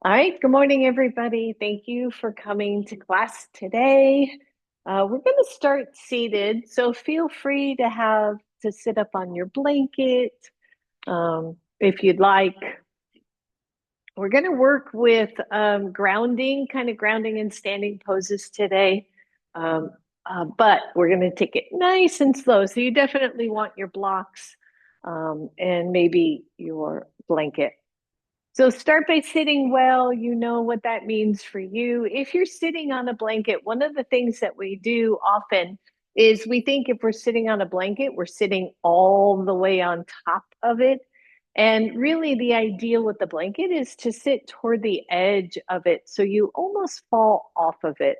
All right, good morning, everybody. Thank you for coming to class today. We're going to start seated, so feel free to sit up on your blanket if you'd like. We're going to work with grounding, kind of grounding and standing poses today, um, but we're going to take it nice and slow. So you definitely want your blocks and maybe your blanket. So start by sitting well. You know what that means for you. If you're sitting on a blanket, one of the things that we do often is we think if we're sitting on a blanket, we're sitting all the way on top of it. And really, the ideal with the blanket is to sit toward the edge of it so you almost fall off of it.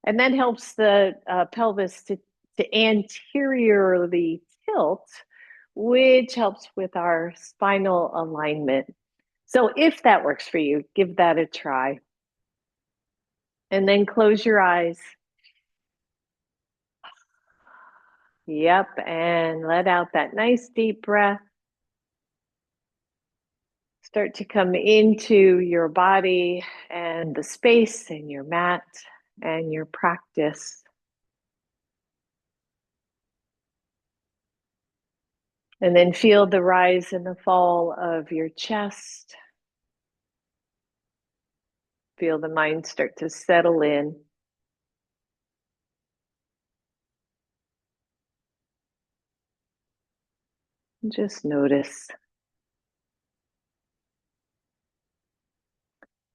And that helps the pelvis to anteriorly tilt, which helps with our spinal alignment. So if that works for you, give that a try. And then close your eyes. Yep. And let out that nice deep breath. Start to come into your body and the space and your mat and your practice. And then feel the rise and the fall of your chest. Feel the mind start to settle in. Just notice.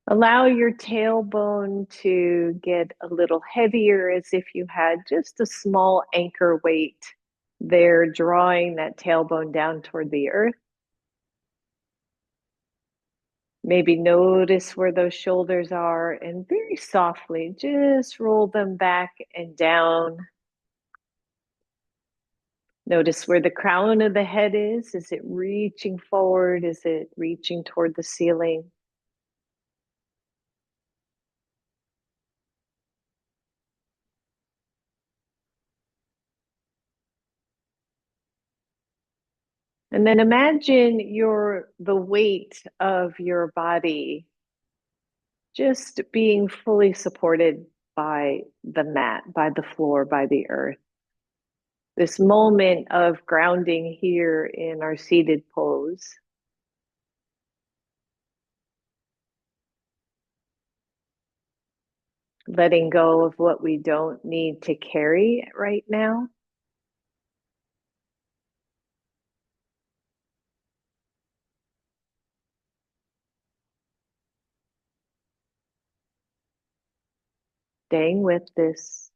Allow your tailbone to get a little heavier as if you had just a small anchor weight there, drawing that tailbone down toward the earth. Maybe notice where those shoulders are and very softly just roll them back and down. Notice where the crown of the head is. Is it reaching forward? Is it reaching toward the ceiling? And then imagine the weight of your body just being fully supported by the mat, by the floor, by the earth. This moment of grounding here in our seated pose. Letting go of what we don't need to carry right now. Staying with this.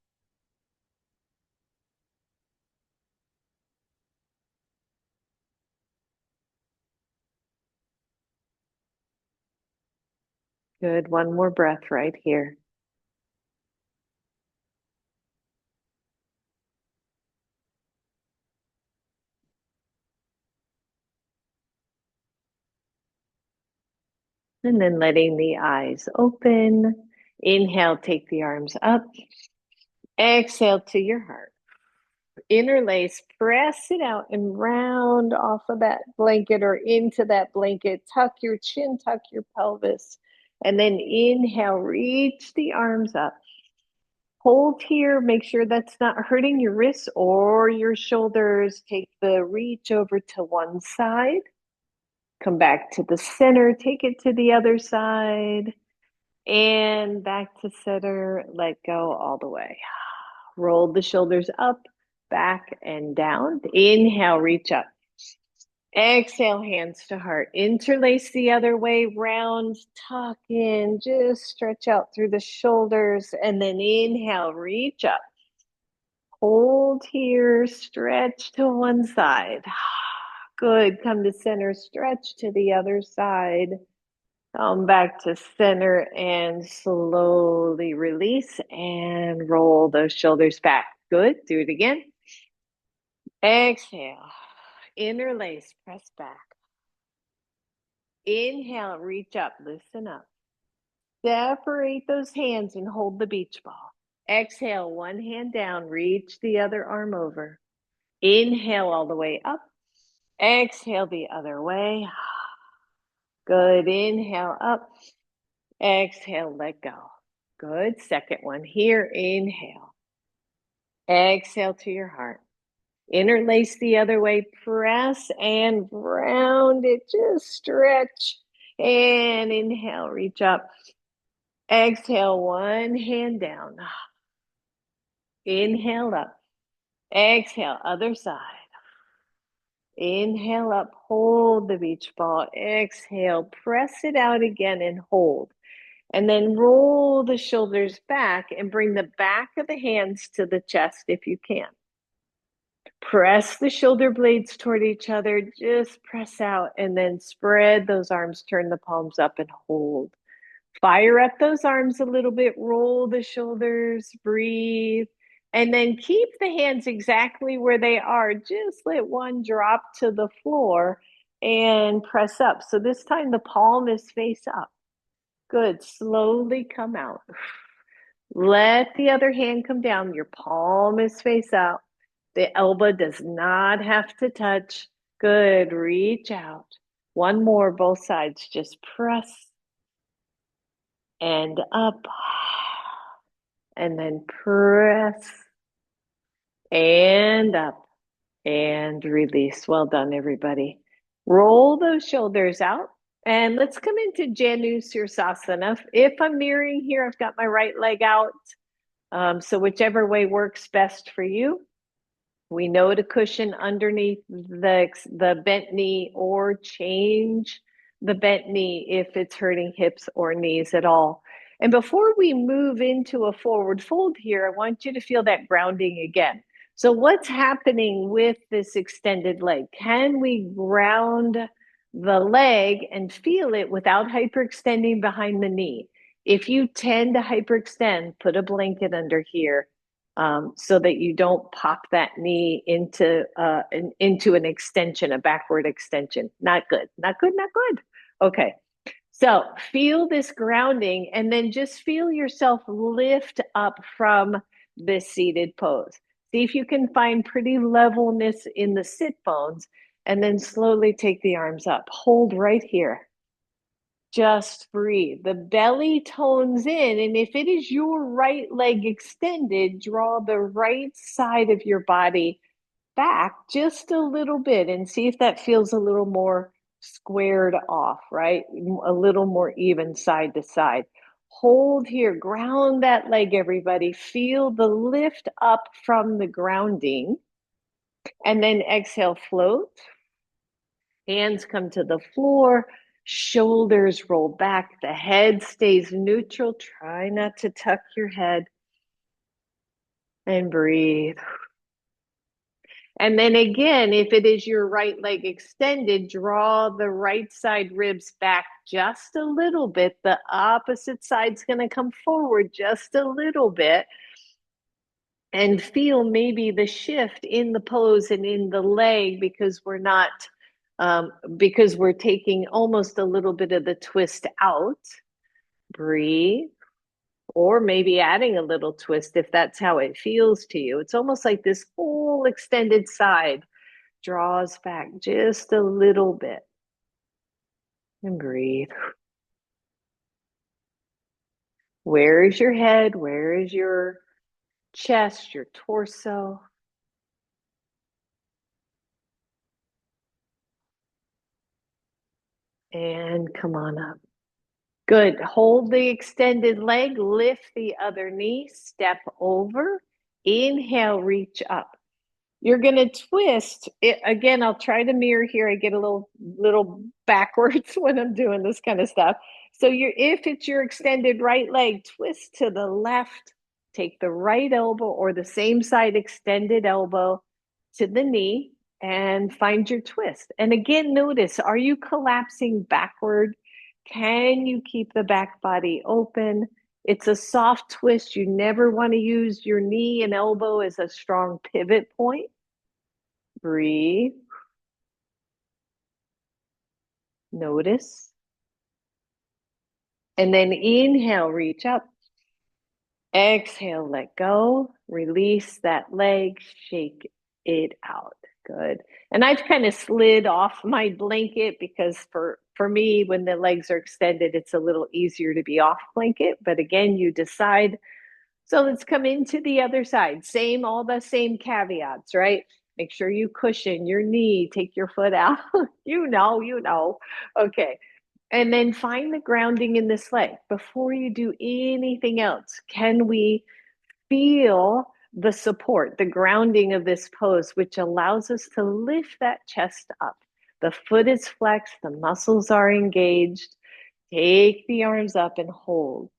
Good. One more breath right here. And then letting the eyes open. Inhale, take the arms up. Exhale to your heart. Interlace, press it out and round off of that blanket or into that blanket. Tuck your chin, tuck your pelvis. And then inhale, reach the arms up. Hold here, make sure that's not hurting your wrists or your shoulders. Take the reach over to one side. Come back to the center, take it to the other side. And back to center, let go all the way. Roll the shoulders up, back, and down. Inhale, reach up. Exhale, hands to heart. Interlace the other way, round, tuck in, just stretch out through the shoulders. And then inhale, reach up. Hold here, stretch to one side. Good. Come to center, stretch to the other side. Come back to center and slowly release and roll those shoulders back. Good. Do it again. Exhale. Interlace, press back. Inhale, reach up, loosen up. Separate those hands and hold the beach ball. Exhale, one hand down, reach the other arm over. Inhale all the way up. Exhale the other way. Good. Inhale up. Exhale, let go. Good. Second one here. Inhale. Exhale to your heart. Interlace the other way. Press and round it. Just stretch. And inhale, reach up. Exhale, one hand down. Inhale up. Exhale, other side. Inhale up, hold the beach ball. Exhale, press it out again and hold. And then roll the shoulders back and bring the back of the hands to the chest if you can. Press the shoulder blades toward each other. Just press out and then spread those arms, turn the palms up and hold. Fire up those arms a little bit, roll the shoulders, breathe, and then keep the hands exactly where they are. Just let one drop to the floor and press up. So this time the palm is face up. Good. Slowly come out. Let the other hand come down. Your palm is face out. The elbow does not have to touch. Good. Reach out. One more, both sides. Just press and up. And then press and up and release. Well done, everybody. Roll those shoulders out. And let's come into Janu Sirsasana. If I'm mirroring here, I've got my right leg out. So whichever way works best for you. We know to cushion underneath the bent knee or change the bent knee if it's hurting hips or knees at all. And before we move into a forward fold here, I want you to feel that grounding again. So what's happening with this extended leg? Can we ground the leg and feel it without hyperextending behind the knee? If you tend to hyperextend, put a blanket under here so that you don't pop that knee into an extension, a backward extension. Not good, not good, not good. Okay, so feel this grounding and then just feel yourself lift up from this seated pose. See if you can find pretty levelness in the sit bones and then slowly take the arms up. Hold right here. Just breathe. The belly tones in, and if it is your right leg extended, draw the right side of your body back just a little bit and see if that feels a little more squared off, right? A little more even side to side. Hold here, ground that leg, everybody. Feel the lift up from the grounding, and then exhale, float. Hands come to the floor, shoulders roll back, the head stays neutral. Try not to tuck your head and breathe. And then again, if it is your right leg extended, draw the right side ribs back just a little bit. The opposite side's going to come forward just a little bit. And feel maybe the shift in the pose and in the leg because we're not because we're taking almost a little bit of the twist out. Breathe, or maybe adding a little twist if that's how it feels to you. It's almost like this whole extended side draws back just a little bit. And breathe. Where is your head? Where is your chest, your torso? And come on up. Good. Hold the extended leg, lift the other knee, step over. Inhale, reach up. You're going to twist it again. I'll try to mirror here. I get a little backwards when I'm doing this kind of stuff. So if it's your extended right leg, twist to the left, take the right elbow or the same side extended elbow to the knee and find your twist. And again, notice, are you collapsing backward? Can you keep the back body open? It's a soft twist. You never want to use your knee and elbow as a strong pivot point. Breathe. Notice. And then inhale, reach up. Exhale, let go. Release that leg, shake it out. Good. And I've kind of slid off my blanket because for For me, when the legs are extended, it's a little easier to be off blanket. But again, you decide. So let's come into the other side. Same, all the same caveats, right? Make sure you cushion your knee, take your foot out. you know. Okay. And then find the grounding in this leg before you do anything else. Can we feel the support, the grounding of this pose, which allows us to lift that chest up? The foot is flexed, the muscles are engaged. Take the arms up and hold.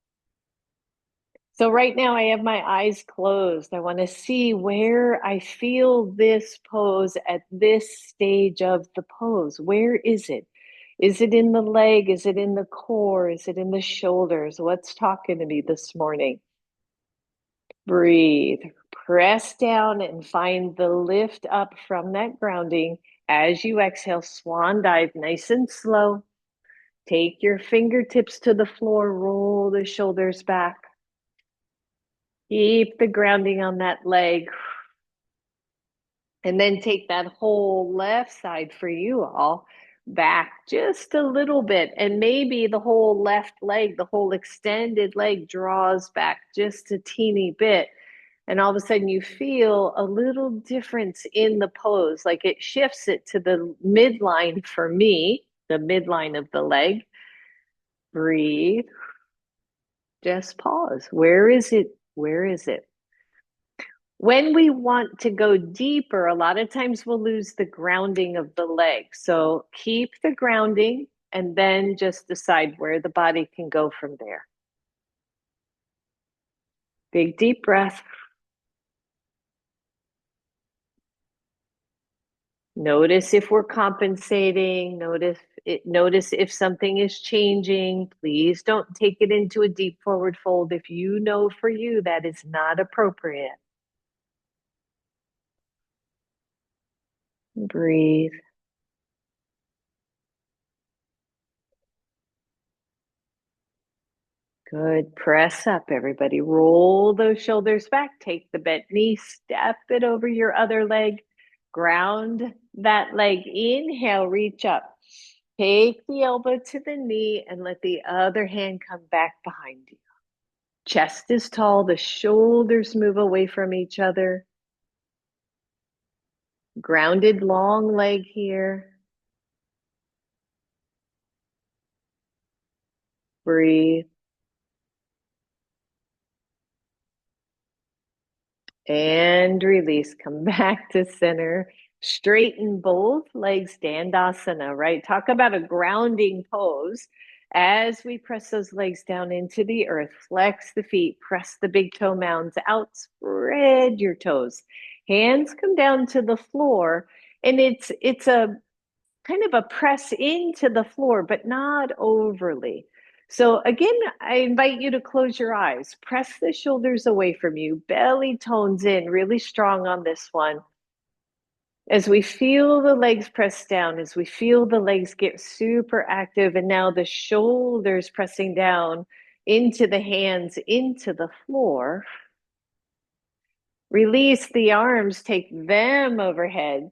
So right now I have my eyes closed. I want to see where I feel this pose at this stage of the pose. Where is it? Is it in the leg? Is it in the core? Is it in the shoulders? What's talking to me this morning? Breathe. Press down and find the lift up from that grounding. As you exhale, swan dive, nice and slow. Take your fingertips to the floor, roll the shoulders back. Keep the grounding on that leg. And then take that whole left side for you all back just a little bit. And maybe the whole left leg, the whole extended leg draws back just a teeny bit. And all of a sudden you feel a little difference in the pose. Like it shifts it to the midline for me, the midline of the leg. Breathe. Just pause. Where is it? Where is it? When we want to go deeper, a lot of times we'll lose the grounding of the leg. So keep the grounding and then just decide where the body can go from there. Big deep breath. Notice if we're compensating. Notice if something is changing. Please don't take it into a deep forward fold if you know for you that is not appropriate. Breathe. Good. Press up, everybody. Roll those shoulders back. Take the bent knee, step it over your other leg. Ground that leg. Inhale, reach up. Take the elbow to the knee and let the other hand come back behind you. Chest is tall. The shoulders move away from each other. Grounded long leg here. Breathe. And release. Come back to center. Straighten both legs, Dandasana, right? Talk about a grounding pose. As we press those legs down into the earth, flex the feet, press the big toe mounds out, spread your toes. Hands come down to the floor, and it's a kind of a press into the floor, but not overly. So again, I invite you to close your eyes, press the shoulders away from you, belly tones in really strong on this one. As we feel the legs press down, as we feel the legs get super active, and now the shoulders pressing down into the hands, into the floor. Release the arms, take them overhead.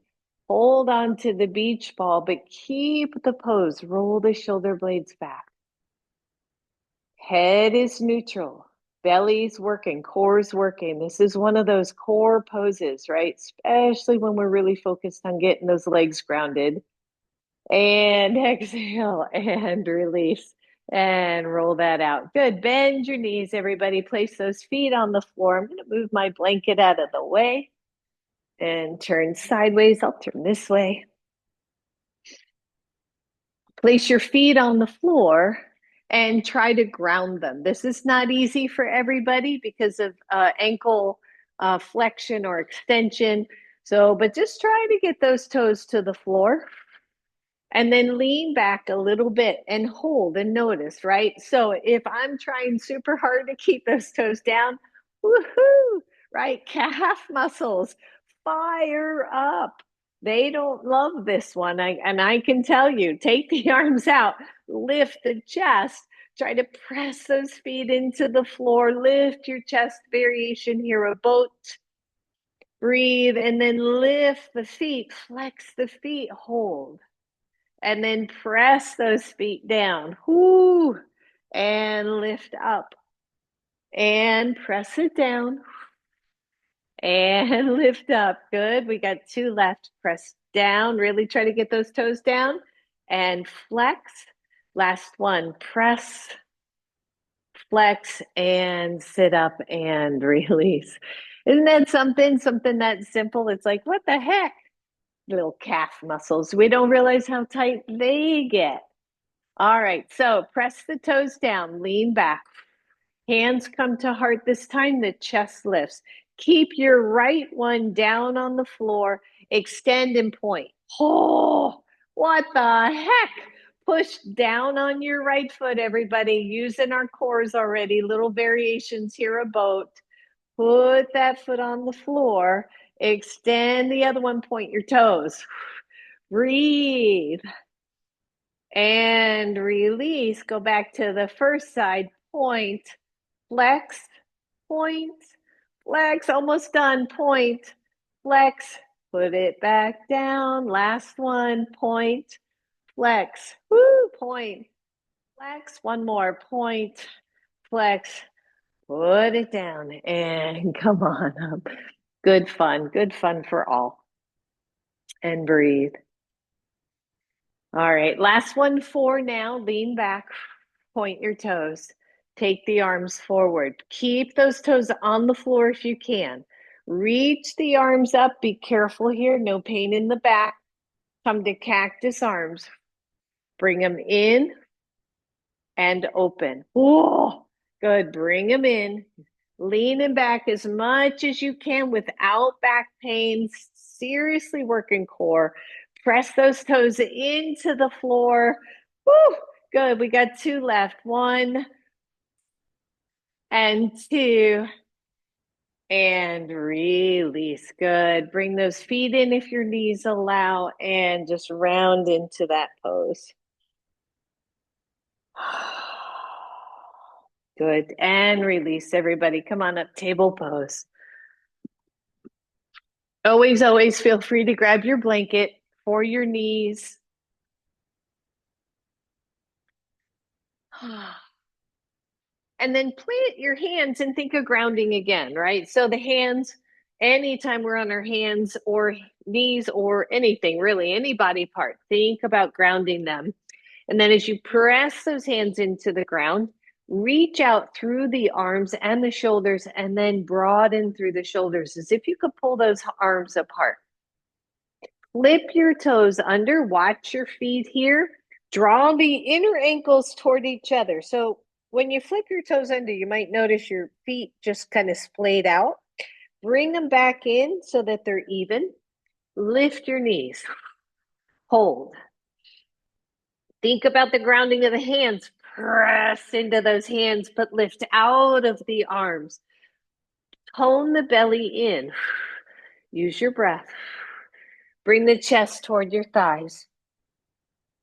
Hold on to the beach ball, but keep the pose. Roll the shoulder blades back. Head is neutral. Belly's working, core's working. This is one of those core poses, right? Especially when we're really focused on getting those legs grounded. And exhale and release and roll that out. Good. Bend your knees, everybody. Place those feet on the floor. I'm going to move my blanket out of the way and turn sideways. I'll turn this way. Place your feet on the floor and try to ground them. This is not easy for everybody because of ankle flexion or extension. So, but just try to get those toes to the floor. And then lean back a little bit and hold and notice, right? So if I'm trying super hard to keep those toes down, woohoo, right? Calf muscles fire up. They don't love this one. And I can tell you, take the arms out, lift the chest, try to press those feet into the floor, lift your chest, variation here, a boat. Breathe and then lift the feet, flex the feet, hold. And then press those feet down. Whoo. And lift up. And press it down. And lift up. Good. We got 2 left. Press down. Really try to get those toes down. And flex. Last one. Press, flex, and sit up and release. Isn't that something? Something that simple. It's like, what the heck? Little calf muscles. We don't realize how tight they get. All right. So press the toes down. Lean back. Hands come to heart this time, the chest lifts. Keep your right one down on the floor, extend and point. Oh, what the heck? Push down on your right foot, everybody. Using our cores already, little variations here, a boat. Put that foot on the floor, extend the other one, point your toes. Breathe and release. Go back to the first side, point. Flex, point, flex, almost done, point, flex, put it back down, last one, point, flex, woo, point, flex, one more, point, flex, put it down, and come on up. Good fun for all. And breathe. All right, last one for now, lean back, point your toes. Take the arms forward. Keep those toes on the floor if you can. Reach the arms up. Be careful here. No pain in the back. Come to cactus arms. Bring them in and open. Oh, good. Bring them in. Leaning back as much as you can without back pain. Seriously working core. Press those toes into the floor. Woo, good. We got 2 left. 1 and 2. And release. Good. Bring those feet in if your knees allow and just round into that pose. Good. And release, everybody. Come on up, table pose. Always feel free to grab your blanket for your knees. And then plant your hands and think of grounding again, right? So the hands, anytime we're on our hands or knees or anything, really, any body part, think about grounding them. And then as you press those hands into the ground, reach out through the arms and the shoulders and then broaden through the shoulders as if you could pull those arms apart. Flip your toes under, watch your feet here. Draw the inner ankles toward each other. So when you flip your toes under, you might notice your feet just kind of splayed out. Bring them back in so that they're even. Lift your knees. Hold. Think about the grounding of the hands. Press into those hands, but lift out of the arms. Tone the belly in. Use your breath. Bring the chest toward your thighs.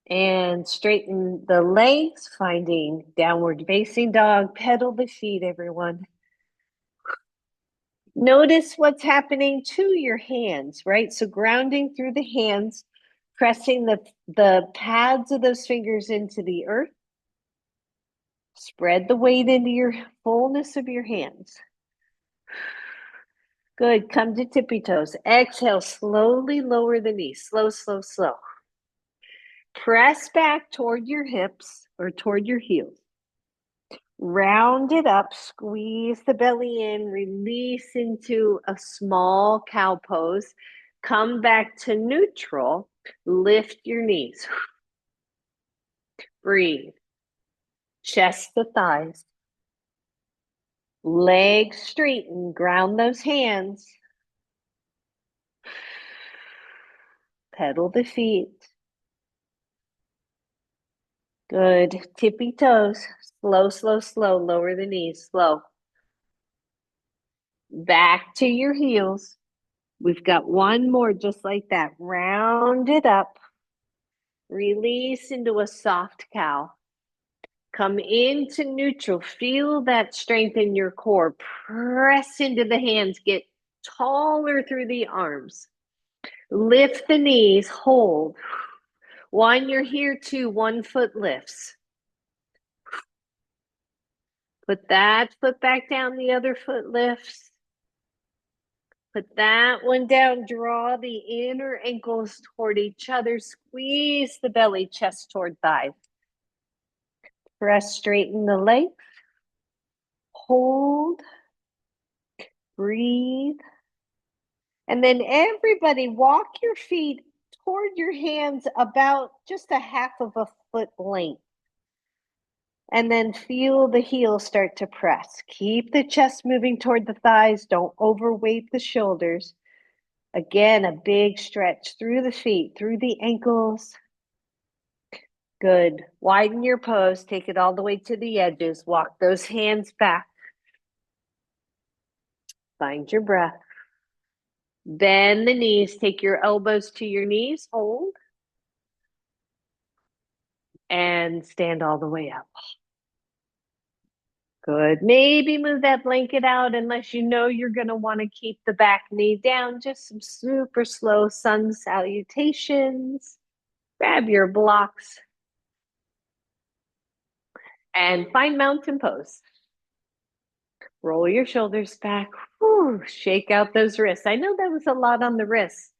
And straighten the legs, finding downward facing dog. Pedal the feet, everyone. Notice what's happening to your hands, right? So grounding through the hands, pressing the pads of those fingers into the earth. Spread the weight into your fullness of your hands. Good. Come to tippy toes. Exhale, slowly lower the knees. Slow, slow, slow. Press back toward your hips or toward your heels. Round it up, squeeze the belly in, release into a small cow pose. Come back to neutral. Lift your knees. Breathe. Chest the thighs. Legs straighten. Ground those hands. Pedal the feet. Good. Tippy toes. Slow, slow, slow. Lower the knees. Slow. Back to your heels. We've got one more just like that. Round it up. Release into a soft cow. Come into neutral. Feel that strength in your core. Press into the hands. Get taller through the arms. Lift the knees. Hold. One, you're here. Two, 1 foot lifts. Put that foot back down, the other foot lifts. Put that one down. Draw the inner ankles toward each other. Squeeze the belly, chest toward thighs. Press, straighten the legs. Hold. Breathe. And then everybody walk your feet toward your hands about just a half of a foot length. And then feel the heels start to press. Keep the chest moving toward the thighs. Don't overweight the shoulders. Again, a big stretch through the feet, through the ankles. Good. Widen your pose. Take it all the way to the edges. Walk those hands back. Find your breath. Bend the knees. Take your elbows to your knees. Hold. And stand all the way up. Good. Maybe move that blanket out unless you know you're going to want to keep the back knee down. Just some super slow sun salutations. Grab your blocks and find mountain pose. Roll your shoulders back. Whew, shake out those wrists. I know that was a lot on the wrists,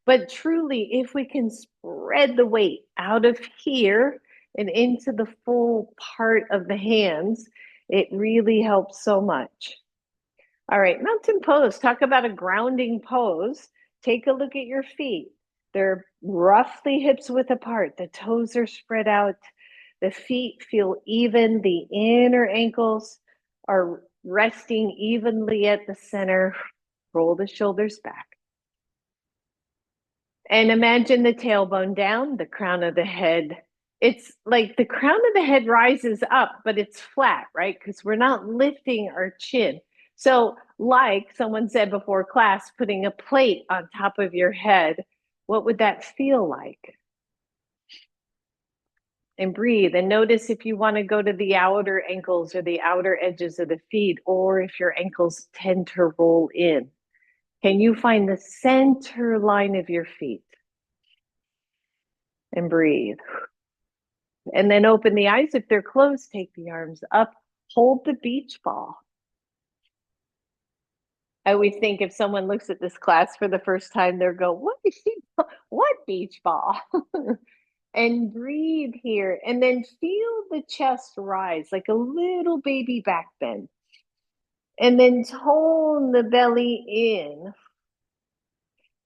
but truly, if we can spread the weight out of here and into the full part of the hands, it really helps so much. All right, mountain pose. Talk about a grounding pose. Take a look at your feet. They're roughly hips width apart. The toes are spread out. The feet feel even. The inner ankles are resting evenly at the center. Roll the shoulders back. And imagine the tailbone down, the crown of the head. It's like the crown of the head rises up, but it's flat, right? Because we're not lifting our chin. So, like someone said before class, putting a plate on top of your head, what would that feel like? And breathe and notice if you want to go to the outer ankles or the outer edges of the feet, or if your ankles tend to roll in. Can you find the center line of your feet? And breathe. And then open the eyes. If they're closed, take the arms up. Hold the beach ball. I always think if someone looks at this class for the first time, they'll go, what beach ball? And breathe here. And then feel the chest rise like a little baby back bend. And then tone the belly in.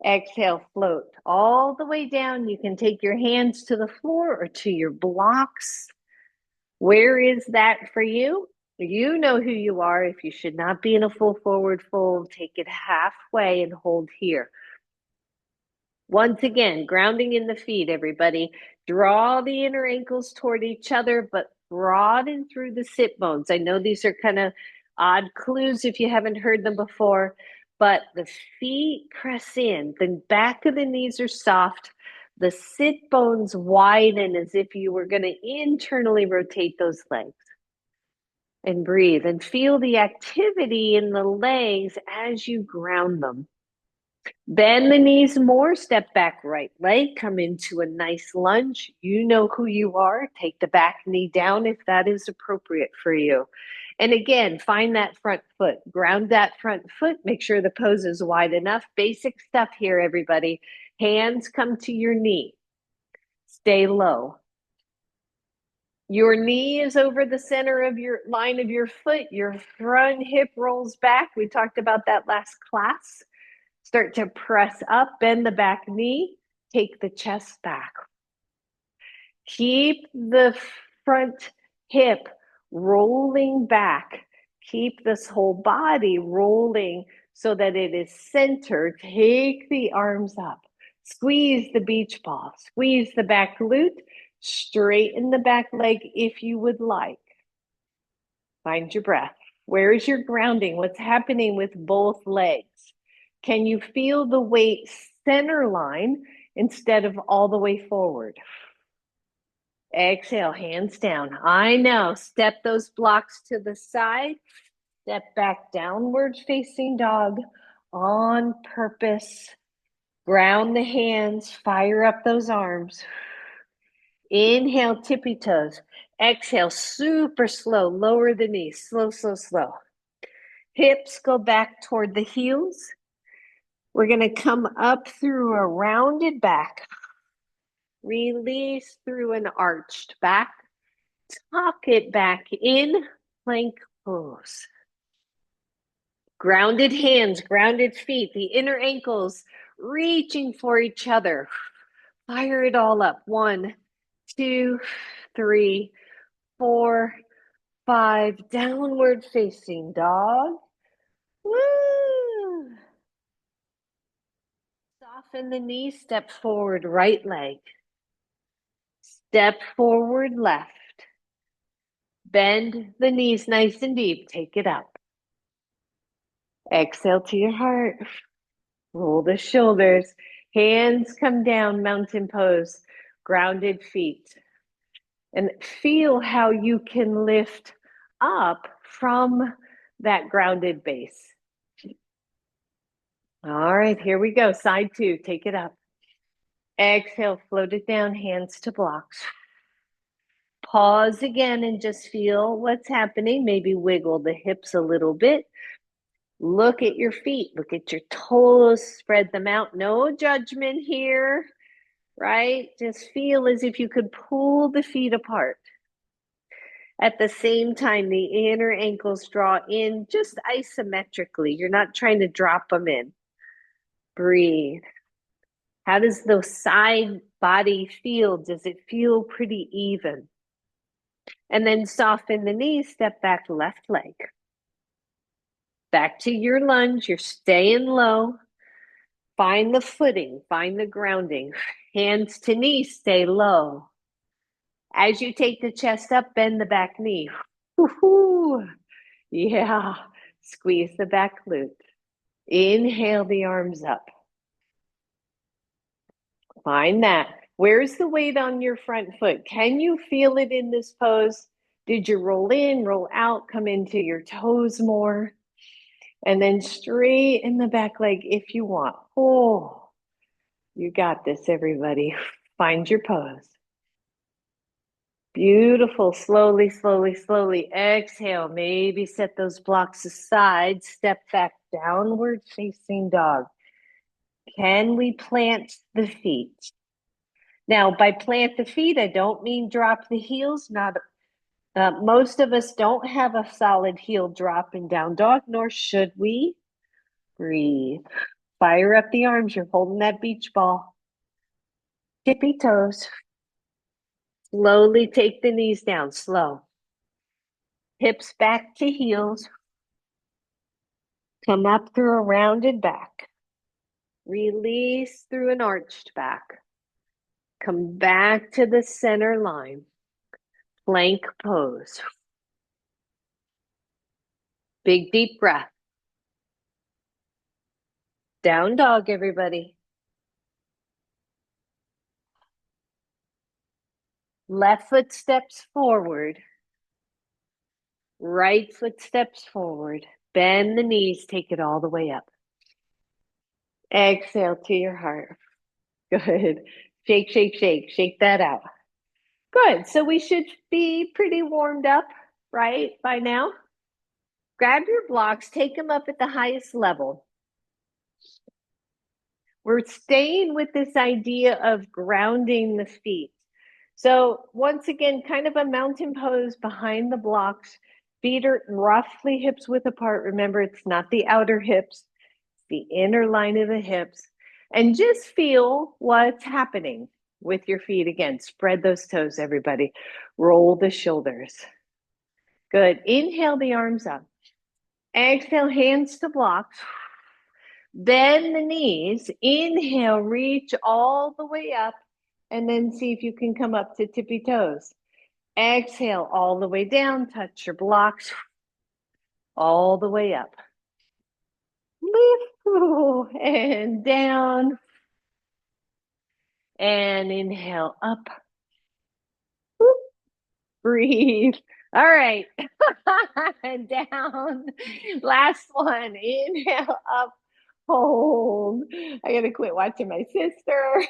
Exhale, float all the way down. You can take your hands to the floor or to your blocks. Where is that for you? You know who you are. If you should not be in a full forward fold, take it halfway and hold here. Once again, grounding in the feet, everybody. Draw the inner ankles toward each other, but broaden through the sit bones. I know these are kind of odd clues if you haven't heard them before, but the feet press in. The back of the knees are soft. The sit bones widen as if you were going to internally rotate those legs. And breathe and feel the activity in the legs as you ground them. Bend the knees more, step back right leg, come into a nice lunge. You know who you are. Take the back knee down if that is appropriate for you. And again, find that front foot, ground that front foot, make sure the pose is wide enough. Basic stuff here, everybody. Hands come to your knee. Stay low. Your knee is over the center of your line of your foot. Your front hip rolls back. We talked about that last class. Start to press up, bend the back knee, take the chest back. Keep the front hip rolling back. Keep this whole body rolling so that it is centered. Take the arms up. Squeeze the beach ball. Squeeze the back glute. Straighten the back leg if you would like. Find your breath. Where is your grounding? What's happening with both legs? Can you feel the weight center line instead of all the way forward? Exhale, hands down. I know. Step those blocks to the side. Step back, downward facing dog on purpose. Ground the hands. Fire up those arms. Inhale, tippy toes. Exhale, super slow. Lower the knees. Slow, slow, slow. Hips go back toward the heels. We're going to come up through a rounded back. Release through an arched back. Tuck it back in, plank pose. Grounded hands, grounded feet, the inner ankles reaching for each other. Fire it all up. 1, 2, 3, 4, 5. Downward facing dog. Woo! Soften the knees, step forward, right leg. Step forward, left. Bend the knees nice and deep. Take it up. Exhale to your heart. Roll the shoulders. Hands come down, mountain pose. Grounded feet. And feel how you can lift up from that grounded base. All right, here we go. Side 2, take it up. Exhale, float it down, hands to blocks. Pause again and just feel what's happening. Maybe wiggle the hips a little bit. Look at your feet. Look at your toes. Spread them out. No judgment here, right? Just feel as if you could pull the feet apart. At the same time, the inner ankles draw in just isometrically. You're not trying to drop them in. Breathe. How does the side body feel? Does it feel pretty even? And then soften the knees, step back, left leg. Back to your lunge, you're staying low. Find the footing, find the grounding. Hands to knees, stay low. As you take the chest up, bend the back knee. Woo-hoo. Yeah, squeeze the back glute. Inhale the arms up. Find that. Where's the weight on your front foot? Can you feel it in this pose? Did you roll in, roll out, come into your toes more? And then straight in the back leg if you want. Oh, you got this, everybody. Find your pose. Beautiful. Slowly, slowly, slowly. Exhale. Maybe set those blocks aside. Step back, downward facing dog. Can we plant the feet? Now, by plant the feet, I don't mean drop the heels. Most of us don't have a solid heel drop in down dog, nor should we. Breathe. Fire up the arms. You're holding that beach ball. Tippy toes. Slowly take the knees down. Slow. Hips back to heels. Come up through a rounded back. Release through an arched back. Come back to the center line. Plank pose. Big deep breath. Down dog, everybody. Left foot steps forward. Right foot steps forward. Bend the knees, take it all the way up. Exhale to your heart. Good. Shake, shake, shake. Shake that out. Good. So we should be pretty warmed up, right, by now? Grab your blocks, take them up at the highest level. We're staying with this idea of grounding the feet. So once again, kind of a mountain pose behind the blocks. Feet are roughly hips width apart. Remember, it's not the outer hips, it's the inner line of the hips. And just feel what's happening with your feet. Again, spread those toes, everybody. Roll the shoulders. Good. Inhale the arms up. Exhale, hands to blocks. Bend the knees. Inhale, reach all the way up. And then see if you can come up to tippy toes. Exhale all the way down. Touch your blocks. All the way up. Lift and down. And inhale up. Breathe. All right. And down. Last one. Inhale up. Hold. I gotta quit watching my sister.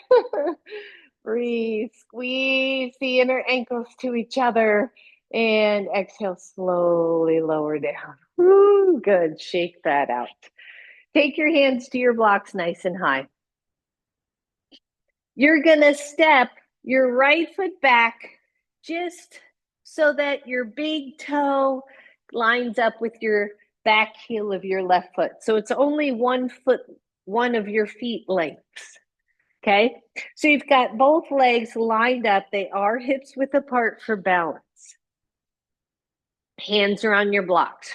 Breathe. Squeeze the inner ankles to each other. And exhale, slowly lower down. Woo, good. Shake that out. Take your hands to your blocks nice and high. You're going to step your right foot back just so that your big toe lines up with your back heel of your left foot. So it's only 1 foot, one of your feet lengths. Okay. So you've got both legs lined up. They are hips width apart for balance. Hands are on your blocks.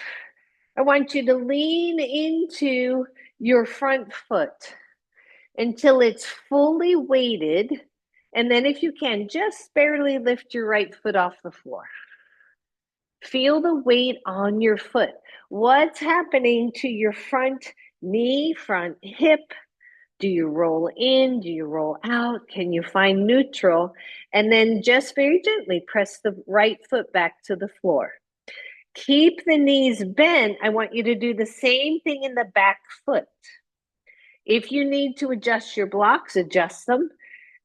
I want you to lean into your front foot until it's fully weighted. And then if you can, just barely lift your right foot off the floor. Feel the weight on your foot. What's happening to your front knee, front hip? Do you roll in? Do you roll out? Can you find neutral? And then just very gently press the right foot back to the floor. Keep the knees bent. I want you to do the same thing in the back foot. If you need to adjust your blocks, adjust them.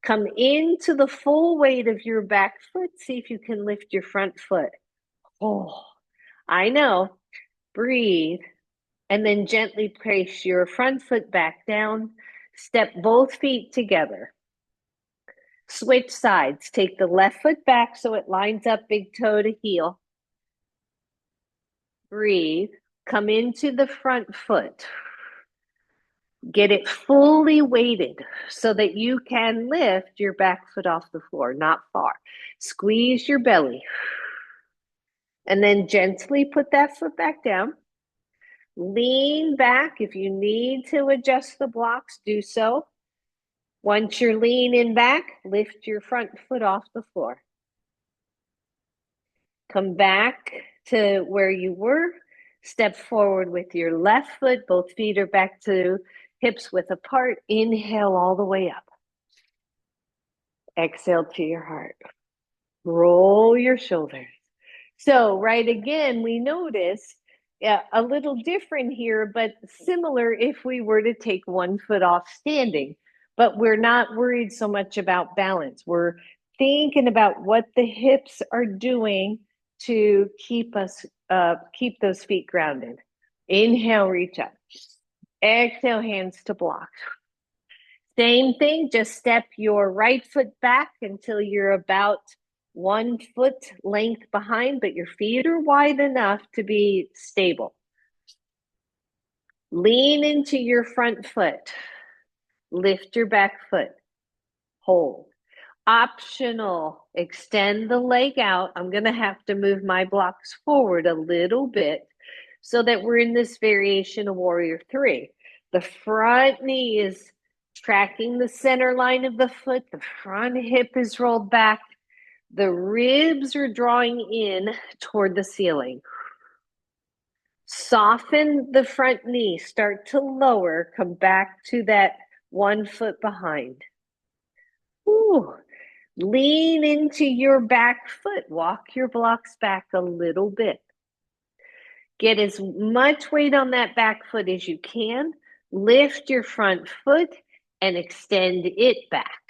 Come into the full weight of your back foot. See if you can lift your front foot. Oh, I know. Breathe. And then gently place your front foot back down. Step both feet together. Switch sides. Take the left foot back so it lines up big toe to heel. Breathe. Come into the front foot. Get it fully weighted so that you can lift your back foot off the floor, not far. Squeeze your belly. And then gently put that foot back down. Lean back. If you need to adjust the blocks, do so. Once you're leaning back, lift your front foot off the floor. Come back to where you were. Step forward with your left foot. Both feet are back to hips width apart. Inhale all the way up. Exhale to your heart. Roll your shoulders. So, right again, we notice a little different here, but similar if we were to take 1 foot off standing. But we're not worried so much about balance. We're thinking about what the hips are doing to keep those feet grounded. Inhale, reach up. Exhale, hands to block. Same thing, just step your right foot back until you're about 1 foot length behind, but your feet are wide enough to be stable. Lean into your front foot. Lift your back foot. Hold. Optional, extend the leg out. I'm going to have to move my blocks forward a little bit so that we're in this variation of Warrior 3. The front knee is tracking the center line of the foot. The front hip is rolled back. The ribs are drawing in toward the ceiling. Soften the front knee. Start to lower. Come back to that 1 foot behind. Ooh. Lean into your back foot. Walk your blocks back a little bit. Get as much weight on that back foot as you can. Lift your front foot and extend it back.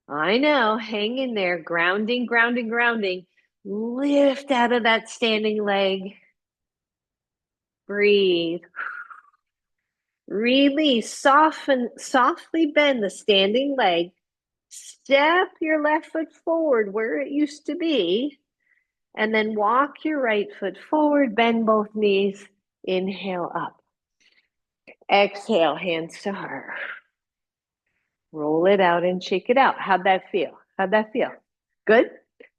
I know, hang in there, grounding, grounding, grounding. Lift out of that standing leg. Breathe. Release, softly bend the standing leg. Step your left foot forward where it used to be, and then walk your right foot forward, bend both knees, inhale up. Exhale, hands to heart. Roll it out and shake it out. How'd that feel? How'd that feel? Good?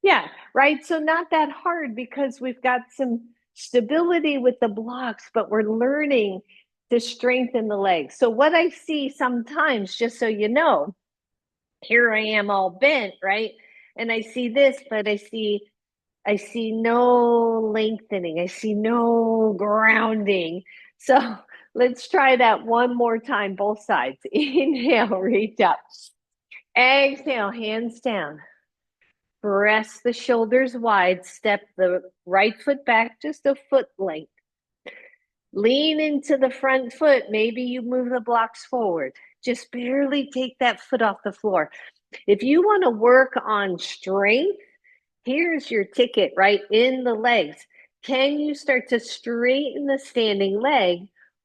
Yeah, right? So not that hard because we've got some stability with the blocks, but we're learning to strengthen the legs. So what I see sometimes, just so you know, here I am all bent, right? And I see this, but I see no lengthening. I see no grounding. So let's try that one more time, both sides. Inhale, reach up. Exhale, hands down. Press the shoulders wide. Step the right foot back just a foot length. Lean into the front foot. Maybe you move the blocks forward. just barely take that foot off the floor. If you want to work on strength, here's your ticket right in the legs. Can you start to straighten the standing leg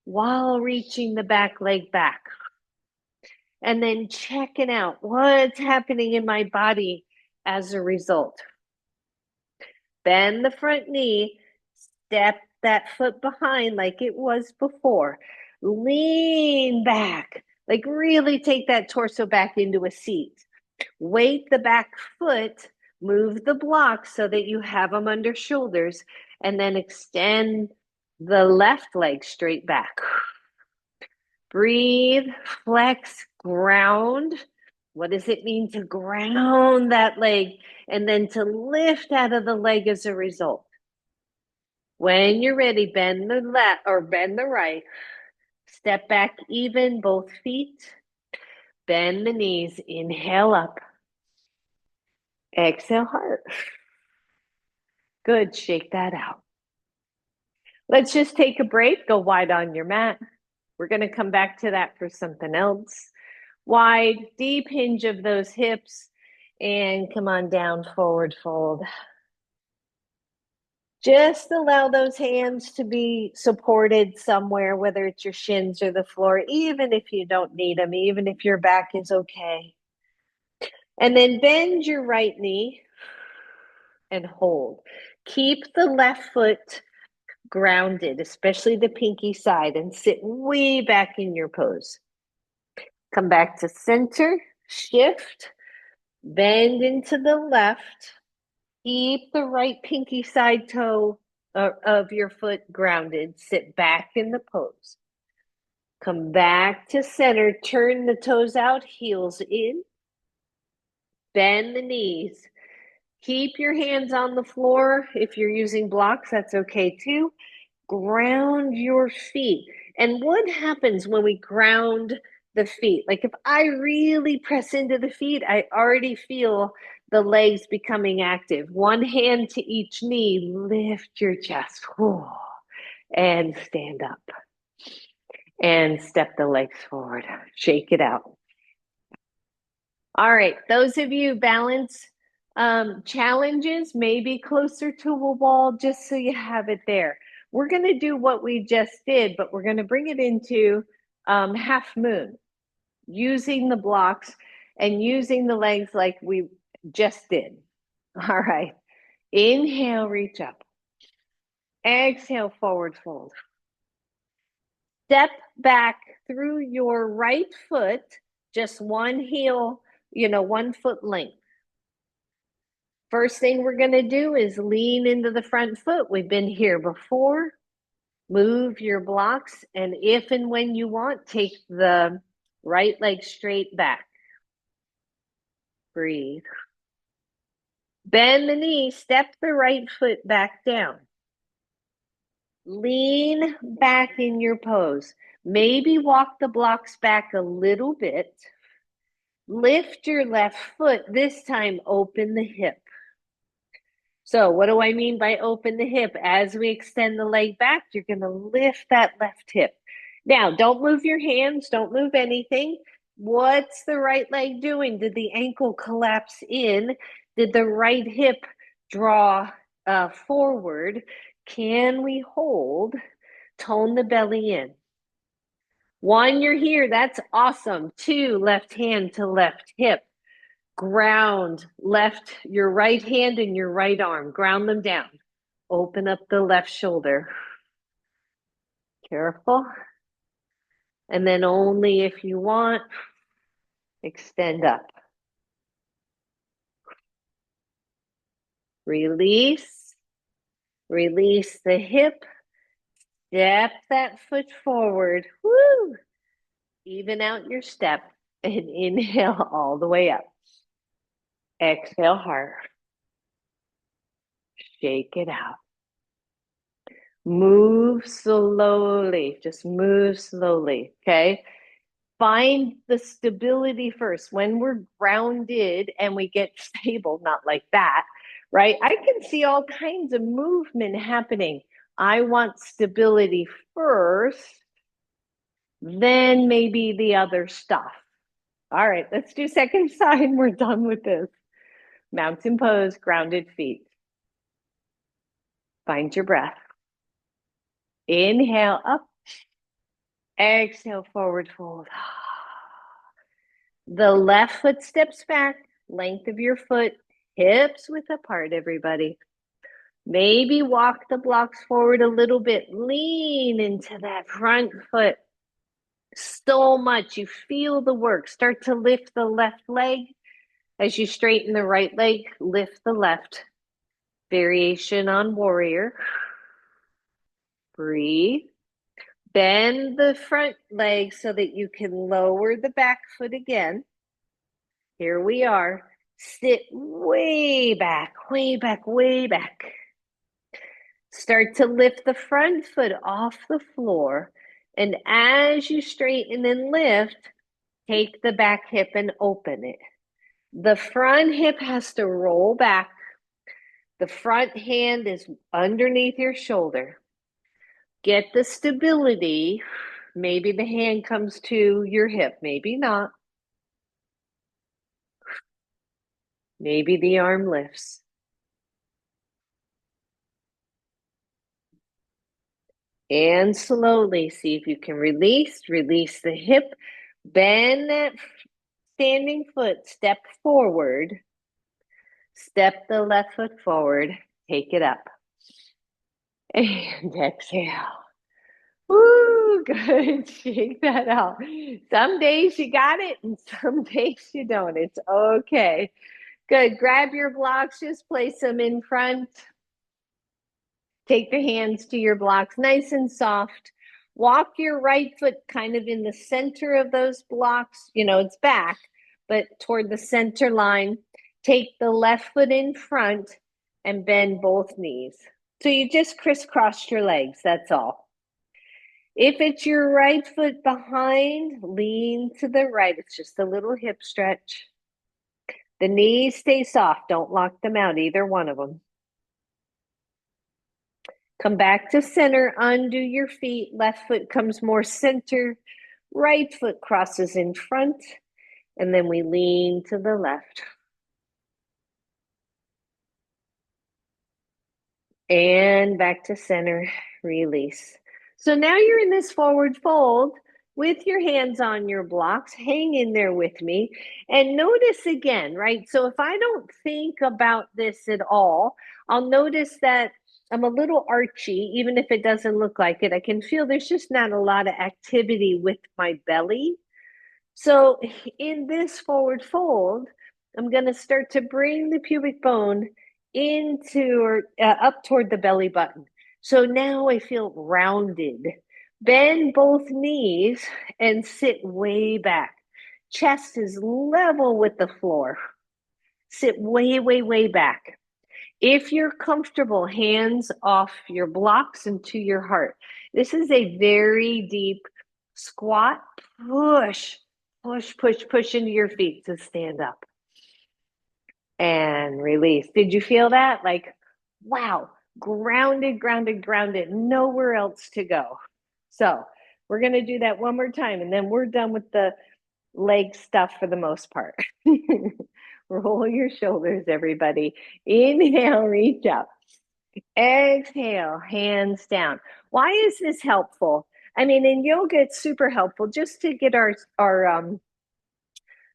while reaching the back leg back? And then checking out what's happening in my body as a result. Bend the front knee, step that foot behind like it was before. Lean back, like really take that torso back into a seat. Weight the back foot, move the blocks so that you have them under shoulders, and then extend the left leg straight back. Breathe, flex, ground. What does it mean to ground that leg and then to lift out of the leg as a result? When you're ready, bend the left or bend the right. Step back even, both feet. Bend the knees. Inhale up. Exhale, heart. Good. Shake that out. Let's just take a break. Go wide on your mat. We're going to come back to that for something else. Wide, deep hinge of those hips. And come on down, forward fold. Just allow those hands to be supported somewhere, whether it's your shins or the floor, even if you don't need them, even if your back is okay. And then bend your right knee and hold. Keep the left foot grounded, especially the pinky side, and sit way back in your pose. Come back to center, shift, bend into the left. Keep the right pinky side toe of your foot grounded. Sit back in the pose. Come back to center. Turn the toes out, heels in. Bend the knees. Keep your hands on the floor. If you're using blocks, that's okay too. Ground your feet. And what happens when we ground the feet? Like if I really press into the feet, I already feel the legs becoming active. One hand to each knee, lift your chest. And stand up. And step the legs forward. Shake it out. All right, those of you balance challenges, maybe closer to a wall, just so you have it there. We're going to do what we just did, but we're going to bring it into half moon, using the blocks and using the legs like we just did. All right, inhale, reach up. Exhale, forward fold. Step back through your right foot, just one heel, one foot length. First thing we're going to do is lean into the front foot. We've been here before. Move your blocks, and if and when you want, take the right leg straight back. Breathe. Bend the knee, step the right foot back down. Lean back in your pose. Maybe walk the blocks back a little bit. Lift your left foot. This time, open the hip. So what do I mean by open the hip? As we extend the leg back, you're going to lift that left hip. Now, don't move your hands. Don't move anything. What's the right leg doing? Did the ankle collapse in? Did the right hip draw forward? Can we hold? Tone the belly in. One, you're here. That's awesome. Two, left hand to left hip. Ground your right hand and your right arm. Ground them down. Open up the left shoulder. Careful. And then only if you want, extend up. Release. Release the hip. Step that foot forward. Woo! Even out your step and inhale all the way up. Exhale hard. Shake it out. Move slowly. Just move slowly, okay? Find the stability first. When we're grounded and we get stable, not like that, right? I can see all kinds of movement happening. I want stability first. then maybe the other stuff. All right, let's do second side. We're done with this. Mountain pose, grounded feet. Find your breath. Inhale up. Exhale, forward fold. The left foot steps back, length of your foot, hips width apart, everybody. Maybe walk the blocks forward a little bit. Lean into that front foot so much. You feel the work. Start to lift the left leg. As you straighten the right leg, lift the left. Variation on warrior. Breathe. Bend the front leg so that you can lower the back foot again. Here we are. Sit way back, way back, way back. Start to lift the front foot off the floor. And as you straighten and lift, take the back hip and open it. The front hip has to roll back. The front hand is underneath your shoulder. Get the stability. Maybe the hand comes to your hip, maybe not. Maybe the arm lifts. And slowly see if you can release the hip, bend that standing foot, step forward, step the left foot forward, take it up, and exhale. Woo, good. Shake that out. Some days you got it, and some days you don't. It's okay. Good. Grab your blocks, just place them in front. Take the hands to your blocks, nice and soft. Walk your right foot kind of in the center of those blocks. You know, it's back, but toward the center line. Take the left foot in front and bend both knees. So you just crisscrossed your legs, that's all. If it's your right foot behind, lean to the right. It's just a little hip stretch. The knees stay soft. Don't lock them out, either one of them. Come back to center, undo your feet. Left foot comes more center. Right foot crosses in front. And then we lean to the left. And back to center, release. So now you're in this forward fold with your hands on your blocks. Hang in there with me and notice again, right? So if I don't think about this at all, I'll notice that I'm a little archy, even if it doesn't look like it. I can feel there's just not a lot of activity with my belly. So in this forward fold, I'm going to start to bring the pubic bone into or up toward the belly button. So now I feel rounded. Bend both knees and sit way back. Chest is level with the floor. Sit way, way, way back. If you're comfortable, hands off your blocks and to your heart. This is a very deep squat. Push, push, push, push into your feet to stand up. And release. Did you feel that? Like, wow, grounded, grounded, grounded, nowhere else to go. So we're going to do that one more time, and then we're done with the leg stuff for the most part. Roll your shoulders, everybody. Inhale, reach up. Exhale, hands down. Why is this helpful? I mean, in yoga, it's super helpful just to get our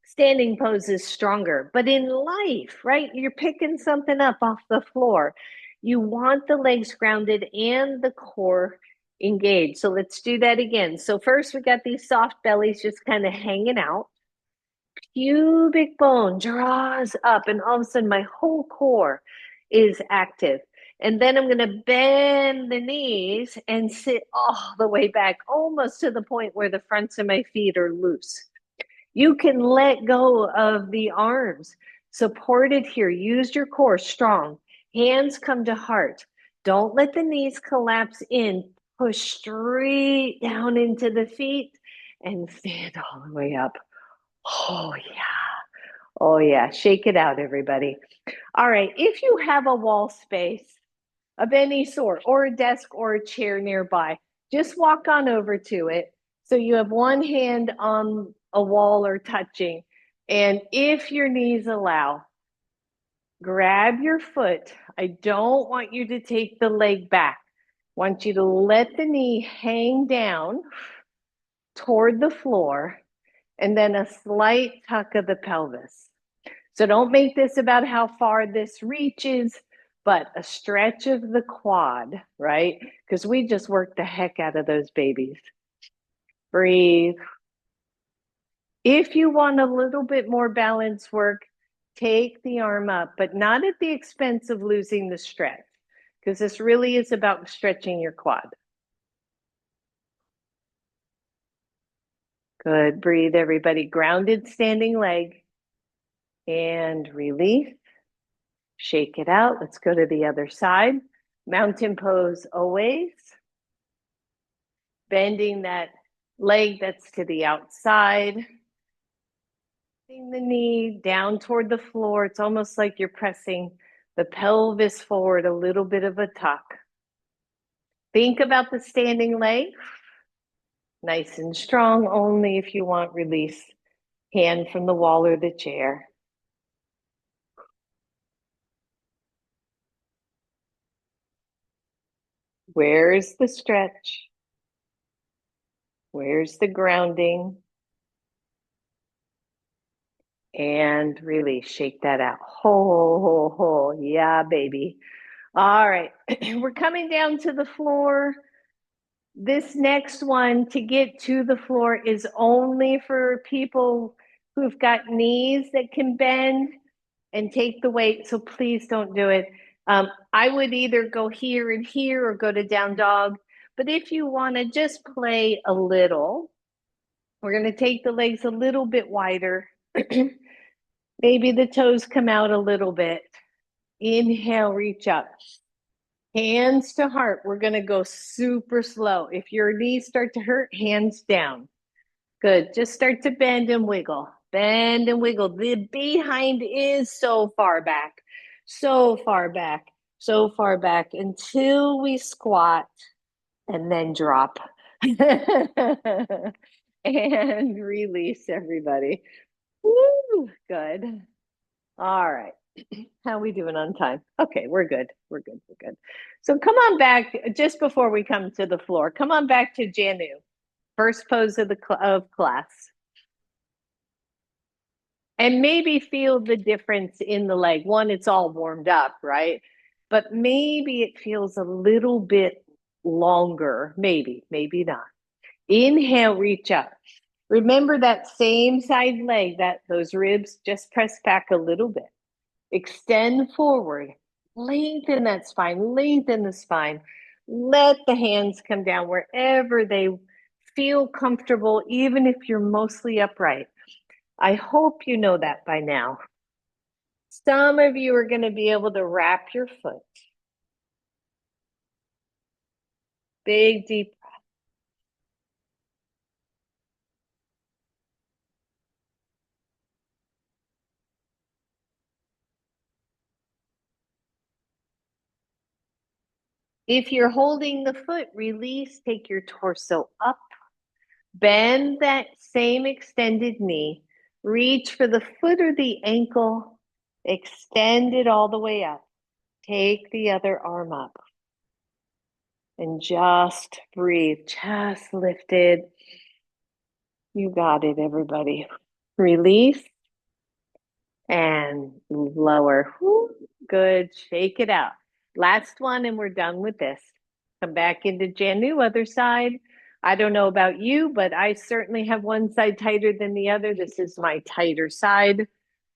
standing poses stronger. But in life, right, you're picking something up off the floor. You want the legs grounded and the core engaged. So let's do that again. So first we got these soft bellies just kind of hanging out. Pubic bone draws up, and all of a sudden my whole core is active. And then I'm going to bend the knees and sit all the way back, almost to the point where the fronts of my feet are loose. You can let go of the arms. Supported here. Use your core strong. Hands come to heart. Don't let the knees collapse in. Push straight down into the feet and stand all the way up. Oh, yeah. Oh, yeah. Shake it out, everybody. All right. If you have a wall space of any sort, or a desk or a chair nearby, just walk on over to it. So you have one hand on a wall or touching. And if your knees allow, grab your foot. I don't want you to take the leg back. I want you to let the knee hang down toward the floor and then a slight tuck of the pelvis. So don't make this about how far this reaches, but a stretch of the quad, right? Because we just worked the heck out of those babies. Breathe. If you want a little bit more balance work, take the arm up, but not at the expense of losing the stretch, because this really is about stretching your quad. Good. Breathe, everybody. Grounded standing leg and release. Shake it out. Let's go to the other side. Mountain pose always. Bending that leg that's to the outside. Bring the knee down toward the floor. It's almost like you're pressing the pelvis forward, a little bit of a tuck. Think about the standing leg. Nice and strong, only if you want release. Hand from the wall or the chair. Where's the stretch? Where's the grounding? And release. Shake that out. Ho. Yeah, baby. All right. We're coming down to the floor. This next one to get to the floor is only for people who've got knees that can bend and take the weight. So please don't do it. I would either go here and here or go to down dog. But if you want to just play a little, we're going to take the legs a little bit wider. Maybe the toes come out a little bit. Inhale, reach up. Hands to heart. We're going to go super slow. If your knees start to hurt, hands down. Good. Just start to bend and wiggle. Bend and wiggle. The behind is so far back, so far back, so far back until we squat and then drop. And release, everybody. Woo, good. All right. How are we doing on time? Okay, we're good. We're good. We're good. So come on back just before we come to the floor. Come on back to Janu. First pose of class. And maybe feel the difference in the leg. One, it's all warmed up, right? But maybe it feels a little bit longer. Maybe not. Inhale, reach up. Remember that same side leg, that those ribs, just press back a little bit. Extend forward. Lengthen that spine. Lengthen the spine. Let the hands come down wherever they feel comfortable, even if you're mostly upright. I hope you know that by now. Some of you are going to be able to wrap your foot. Big, deep breath. If you're holding the foot, release, take your torso up. Bend that same extended knee. Reach for the foot or the ankle. Extend it all the way up. Take the other arm up. And just breathe. Just lift it. You got it, everybody. Release. And lower. Whew, good. Shake it out. Last one, and we're done with this. Come back into Janu, other side. I don't know about you, but I certainly have one side tighter than the other. This is my tighter side.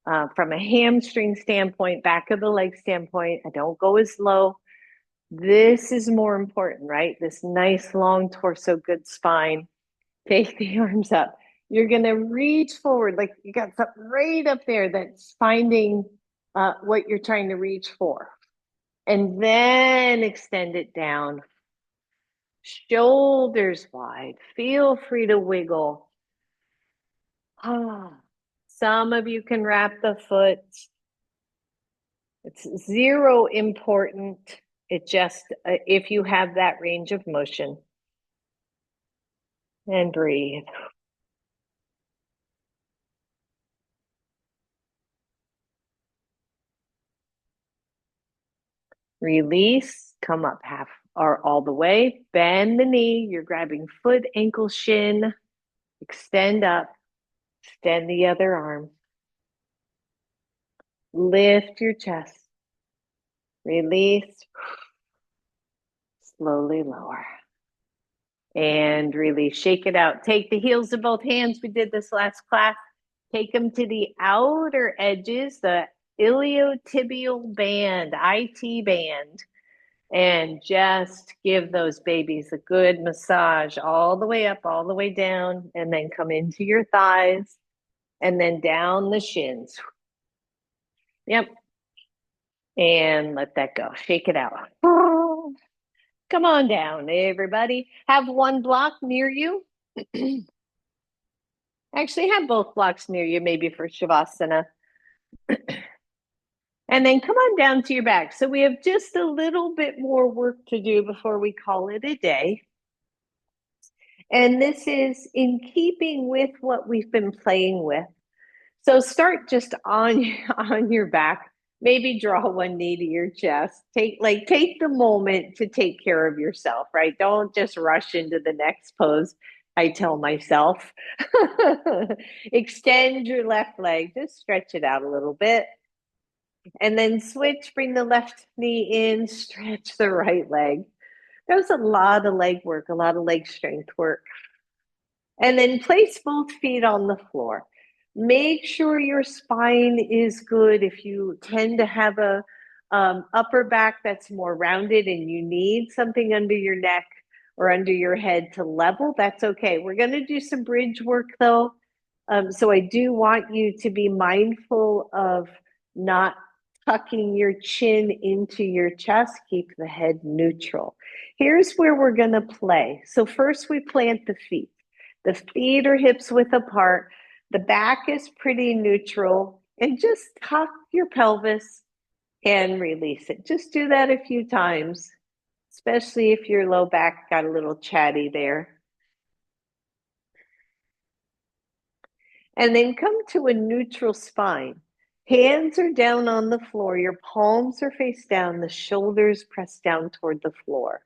From a hamstring standpoint, back of the leg standpoint, I don't go as low. This is more important, right? This nice long torso, good spine. Take the arms up. You're going to reach forward like you got something right up there that's finding what you're trying to reach for. And then extend it down. Shoulders wide. Feel free to wiggle. Some of you can wrap the foot. It's zero important. It just, if you have that range of motion. And breathe. Release, come up half or all the way. Bend the knee. You're grabbing foot, ankle, shin. Extend up. Extend the other arm. Lift your chest. Release. Slowly lower. And release. Shake it out. Take the heels of both hands. We did this last class. Take them to the outer edges, the iliotibial band, IT band, and just give those babies a good massage all the way up, all the way down, and then come into your thighs and then down the shins. Yep. And let that go. Shake it out. Come on down, everybody. Have one block near you. Actually, have both blocks near you, maybe for Shavasana. And then come on down to your back. So we have just a little bit more work to do before we call it a day. And this is in keeping with what we've been playing with. So start just on your back. Maybe draw one knee to your chest. Take the moment to take care of yourself, right? Don't just rush into the next pose. I tell myself. Extend your left leg. Just stretch it out a little bit. And then switch, bring the left knee in, stretch the right leg. That was a lot of leg work, a lot of leg strength work. And then place both feet on the floor. Make sure your spine is good. If you tend to have a upper back that's more rounded and you need something under your neck or under your head to level, that's okay. We're going to do some bridge work though. So I do want you to be mindful of not tucking your chin into your chest. Keep the head neutral. Here's where we're going to play. So first we plant the feet. The feet are hips width apart. The back is pretty neutral. And just tuck your pelvis and release it. Just do that a few times, especially if your low back got a little chatty there. And then come to a neutral spine. Hands are down on the floor. Your palms are face down. The shoulders press down toward the floor.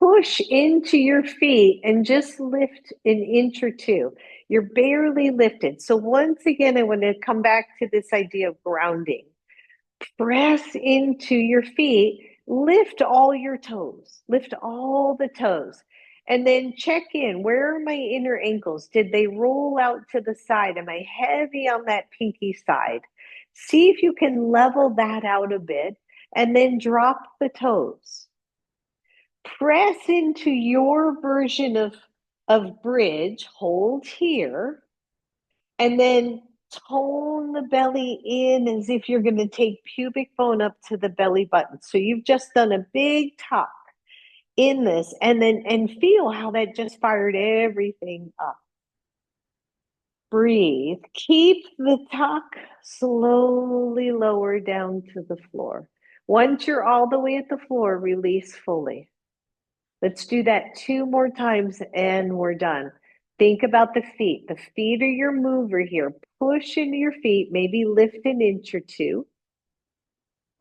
Push into your feet and just lift an inch or two. You're barely lifted. So once again, I want to come back to this idea of grounding. Press into your feet, lift all your toes, lift all the toes. And then check in. Where are my inner ankles? Did they roll out to the side? Am I heavy on that pinky side? See if you can level that out a bit and then drop the toes. Press into your version of bridge, hold here, and then tone the belly in as if you're going to take pubic bone up to the belly button. So you've just done a big tuck in this, and feel how that just fired everything up. Breathe. Keep the tuck, slowly lower down to the floor. Once you're all the way at the floor, release fully. Let's do that 2 more times and we're done. Think about the feet. The feet are your mover here. Push into your feet, maybe lift an inch or two.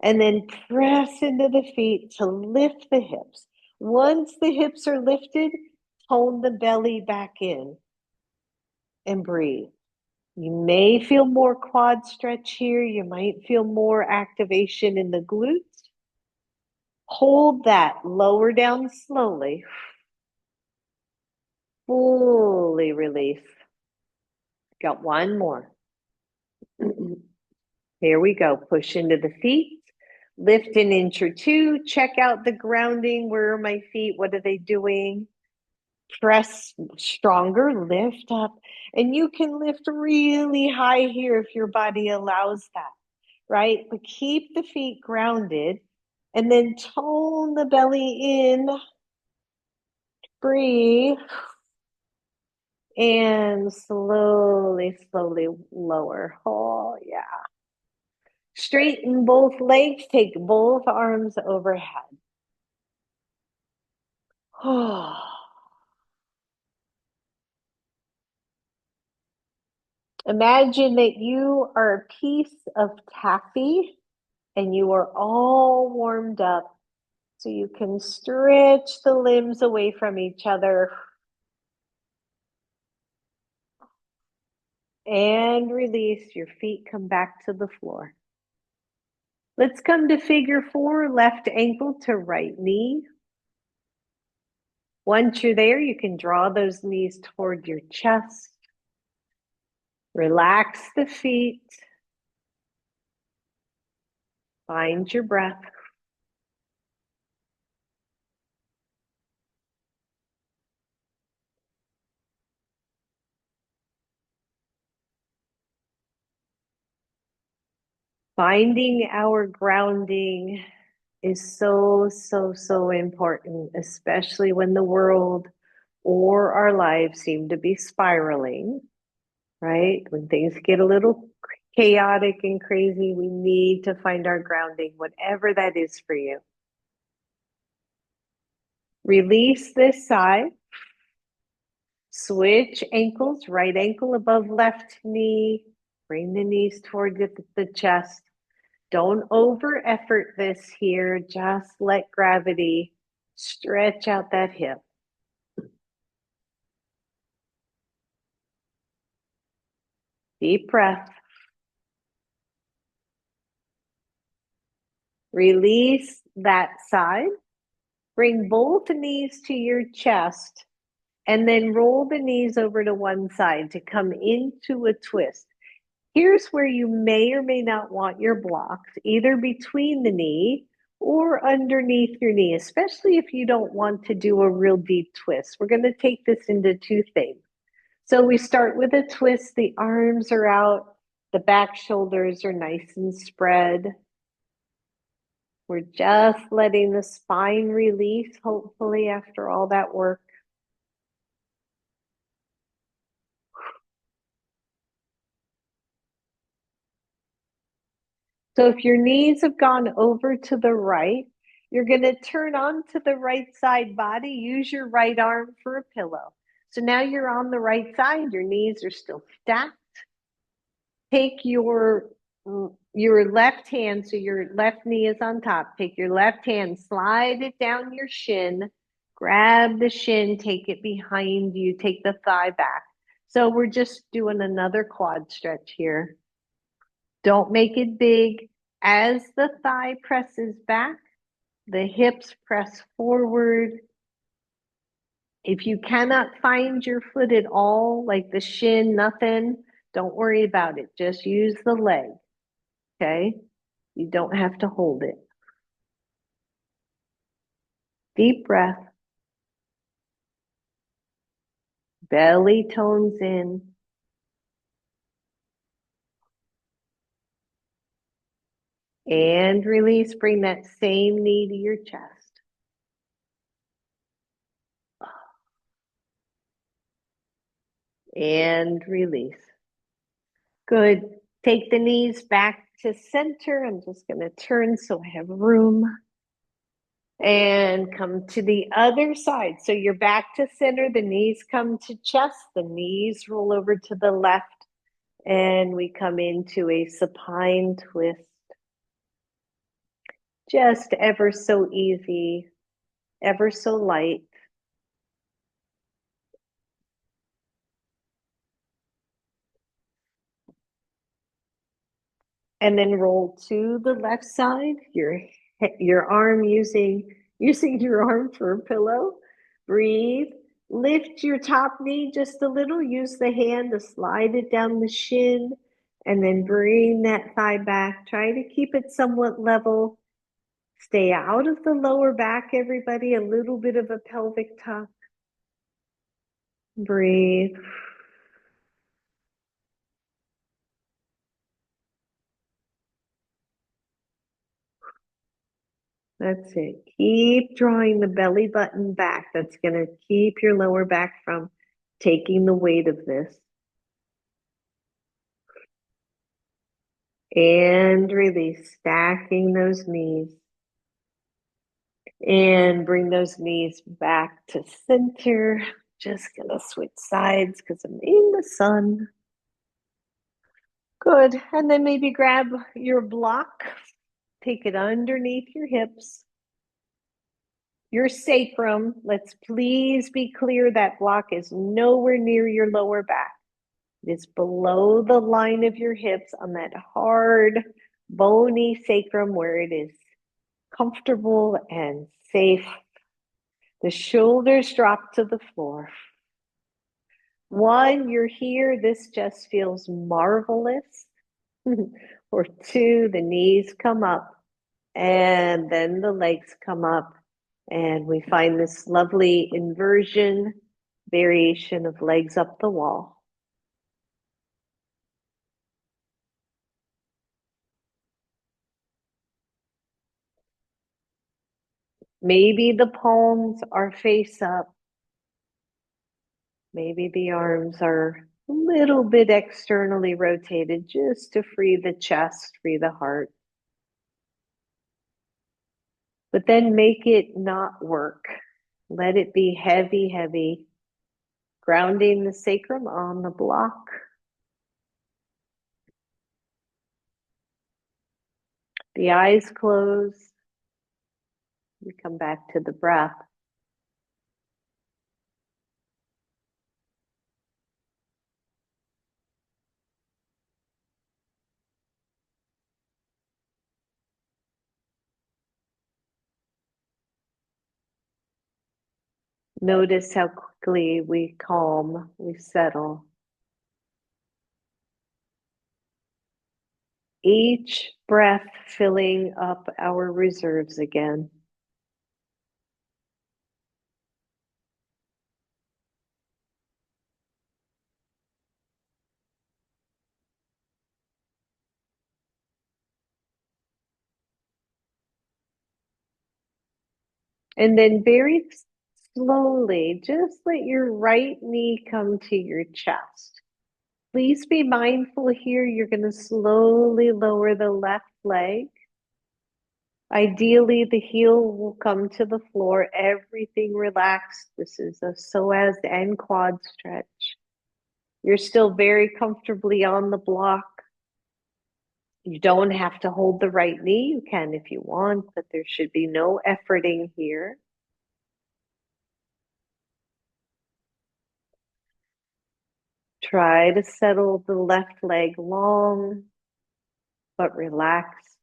And then press into the feet to lift the hips. Once the hips are lifted, tone the belly back in and breathe. You may feel more quad stretch here. You might feel more activation in the glutes. Hold that, lower down slowly. Fully release. Got one more. Here we go. Push into the feet. Lift an inch or two. Check out the grounding. Where are my feet? What are they doing? Press stronger. Lift up. And you can lift really high here if your body allows that, right? But keep the feet grounded and then tone the belly in. Breathe. And slowly, slowly lower. Oh, yeah. Straighten both legs, take both arms overhead. Oh. Imagine that you are a piece of taffy and you are all warmed up so you can stretch the limbs away from each other and release. Your feet come back to the floor. Let's come to figure four, left ankle to right knee. Once you're there, you can draw those knees toward your chest. Relax the feet. Find your breath. Finding our grounding is so, so, so important, especially when the world or our lives seem to be spiraling, right? When things get a little chaotic and crazy, we need to find our grounding, whatever that is for you. Release this side. Switch ankles, right ankle above left knee. Bring the knees toward the chest. Don't over effort this here. Just let gravity stretch out that hip. Deep breath. Release that side. Bring both knees to your chest and then roll the knees over to one side to come into a twist. Here's where you may or may not want your blocks, either between the knee or underneath your knee, especially if you don't want to do a real deep twist. We're going to take this into two things. So we start with a twist, the arms are out, the back shoulders are nice and spread. We're just letting the spine release, hopefully, after all that work. So if your knees have gone over to the right, you're going to turn onto the right side body. Use your right arm for a pillow. So now you're on the right side. Your knees are still stacked. Take your left hand, so your left knee is on top. Take your left hand, slide it down your shin, grab the shin, take it behind you, take the thigh back. So we're just doing another quad stretch here. Don't make it big. As the thigh presses back, the hips press forward. If you cannot find your foot at all, like the shin, nothing, don't worry about it. Just use the leg. Okay? You don't have to hold it. Deep breath. Belly tones in. And release. Bring that same knee to your chest. And release. Good. Take the knees back to center. I'm just going to turn so I have room. And come to the other side. So you're back to center. The knees come to chest. The knees roll over to the left. And we come into a supine twist. Just ever so easy, ever so light. And then roll to the left side, your arm using your arm for a pillow. Breathe. Lift your top knee just a little. Use the hand to slide it down the shin and then bring that thigh back. Try to keep it somewhat level. Stay out of the lower back, everybody. A little bit of a pelvic tuck. Breathe. That's it. Keep drawing the belly button back. That's going to keep your lower back from taking the weight of this. And release, stacking those knees. And bring those knees back to center. Just going to switch sides because I'm in the sun. Good. And then maybe grab your block, take it underneath your hips, your sacrum. Let's please be clear that block is nowhere near your lower back. It is below the line of your hips on that hard, bony sacrum where it is comfortable and safe. The shoulders drop to the floor. One, you're here. This just feels marvelous. Or two, the knees come up and then the legs come up. And we find this lovely inversion variation of legs up the wall. Maybe the palms are face up. Maybe the arms are a little bit externally rotated just to free the chest, free the heart. But then make it not work. Let it be heavy, heavy. Grounding the sacrum on the block. The eyes close. We come back to the breath. Notice how quickly we calm, we settle. Each breath filling up our reserves again. And then very slowly, just let your right knee come to your chest. Please be mindful here. You're going to slowly lower the left leg. Ideally, the heel will come to the floor, everything relaxed. This is a psoas and quad stretch. You're still very comfortably on the block. You don't have to hold the right knee. You can if you want, but there should be no efforting here. Try to settle the left leg long, but relaxed.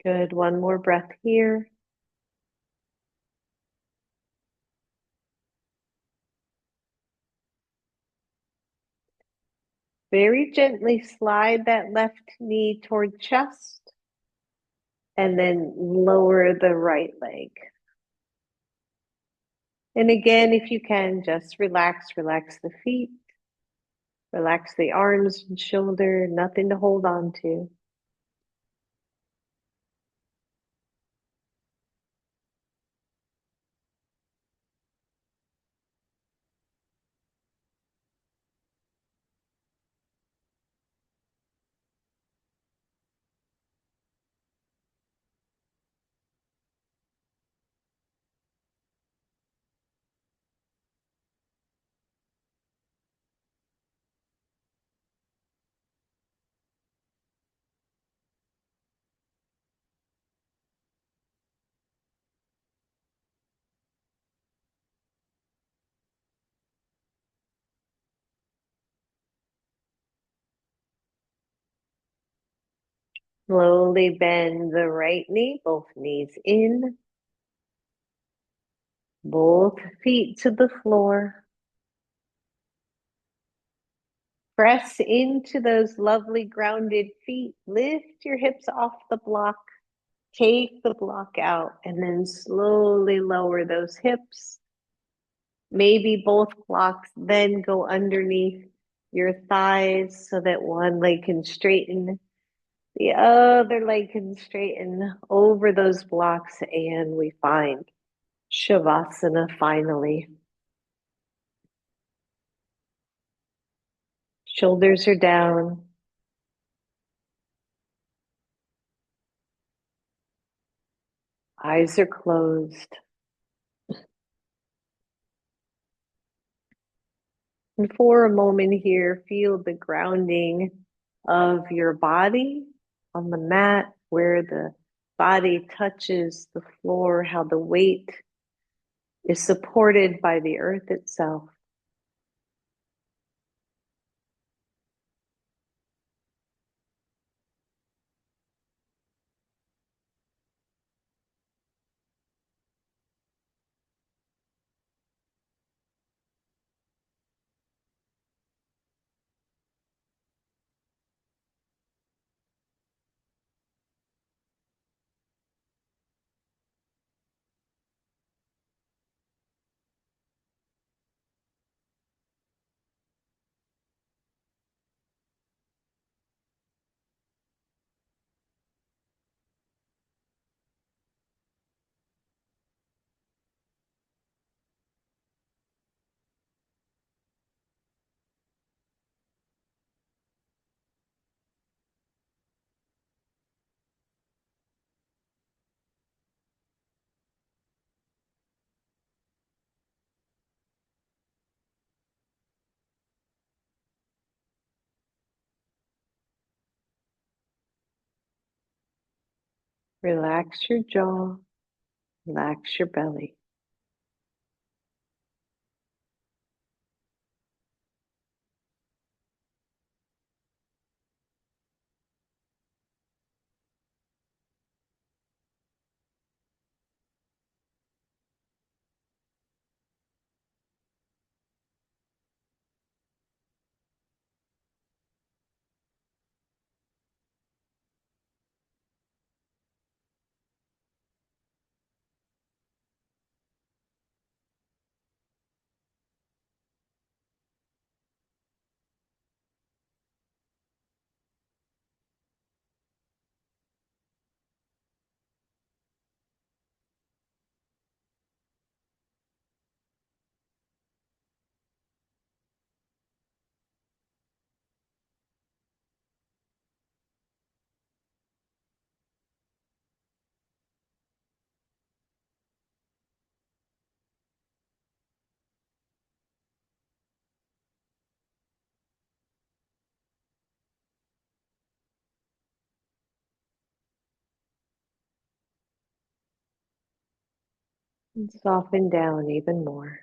Good. One more breath here. Very gently slide that left knee toward chest and then lower the right leg. And again, if you can, just relax the feet, relax the arms and shoulder, nothing to hold on to. Slowly bend the right knee, both knees in, both feet to the floor. Press into those lovely grounded feet. Lift your hips off the block. Take the block out and then slowly lower those hips. Maybe both blocks then go underneath your thighs so that one leg can straighten, the other leg can straighten over those blocks, and we find Shavasana finally. Shoulders are down. Eyes are closed. And for a moment here, feel the grounding of your body on the mat, where the body touches the floor, how the weight is supported by the earth itself. Relax your jaw, relax your belly. And soften down even more.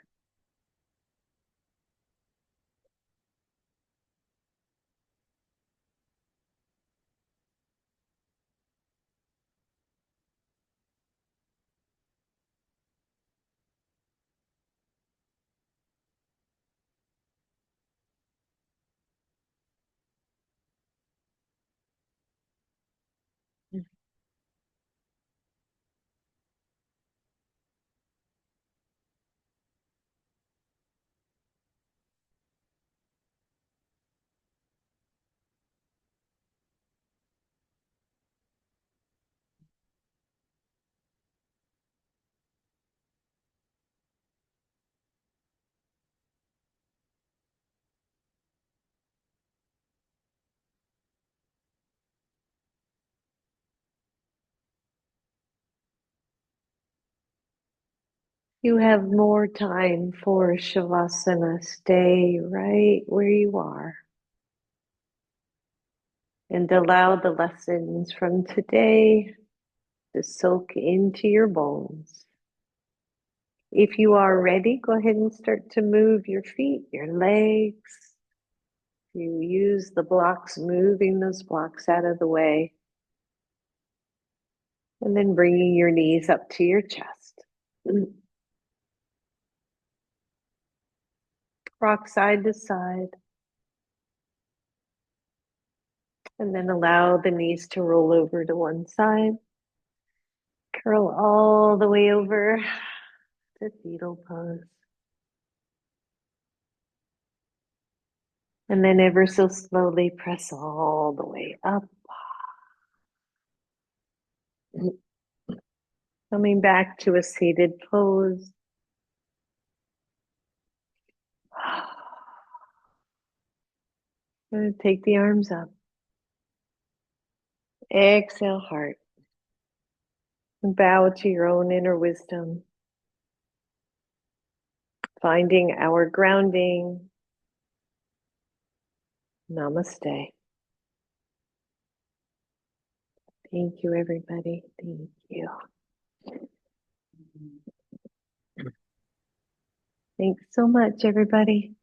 You have more time for Shavasana. Stay right where you are and allow the lessons from today to soak into your bones. If you are ready, go ahead and start to move your feet, your legs. You use the blocks, moving those blocks out of the way, and then bringing your knees up to your chest. Rock side to side, and then allow the knees to roll over to one side. Curl all the way over to fetal pose. And then ever so slowly press all the way up. Coming back to a seated pose. Take the arms up. Exhale, heart. And bow to your own inner wisdom. Finding our grounding. Namaste. Thank you, everybody. Thank you. Thanks so much, everybody.